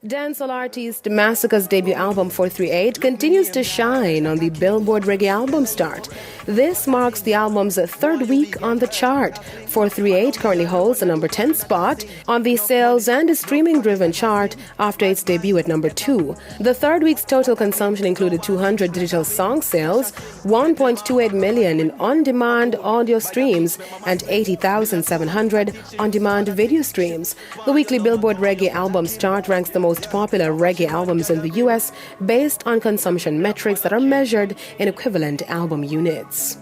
Dancehall artist Masicka's debut album 438 continues to shine on the Billboard Reggae album chart. This marks the album's third week on the chart. 438 currently holds the number 10 spot on the sales and streaming-driven chart after its debut at number 2. The third week's total consumption included 200 digital song sales, 1.28 million in on-demand audio streams, and 80,700 on-demand video streams. The weekly Billboard Reggae albums chart ranks the most popular reggae albums in the U.S. based on consumption metrics that are measured in equivalent album units.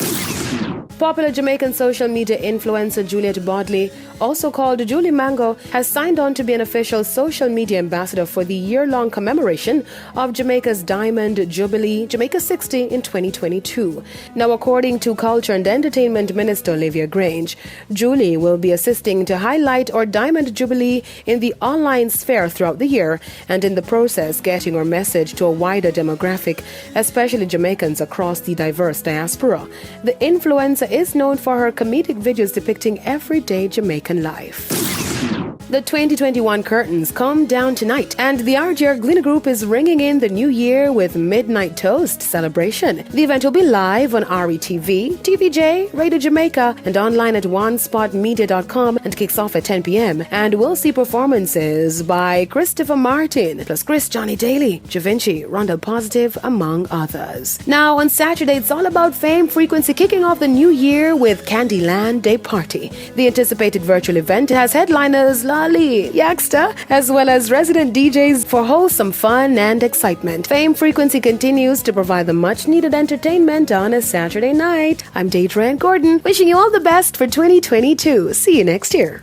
Popular Jamaican social media influencer Juliet Bodley, also called Julie Mango, has signed on to be an official social media ambassador for the year-long commemoration of Jamaica's Diamond Jubilee, Jamaica 60, in 2022. Now, according to Culture and Entertainment Minister Olivia Grange, Julie will be assisting to highlight our Diamond Jubilee in the online sphere throughout the year, and in the process getting our message to a wider demographic, especially Jamaicans across the diverse diaspora. The influencer is known for her comedic videos depicting everyday Jamaican life. The 2021 curtains come down tonight, and the RGR Glenna Group is ringing in the new year with Midnight Toast celebration. The event will be live on RETV, TVJ, Radio Jamaica, and online at onespotmedia.com, and kicks off at 10 p.m. And we'll see performances by Christopher Martin, plus Chris Johnny Daly, Javinci, Rondell Positive, among others. Now, on Saturday, it's all about Fame Frequency kicking off the new year with Candyland Day Party. The anticipated virtual event has headliners Lali, Yaxter, as well as resident DJs for wholesome fun and excitement. Fame Frequency continues to provide the much-needed entertainment on a Saturday night. I'm Deidre Gordon, wishing you all the best for 2022. See you next year.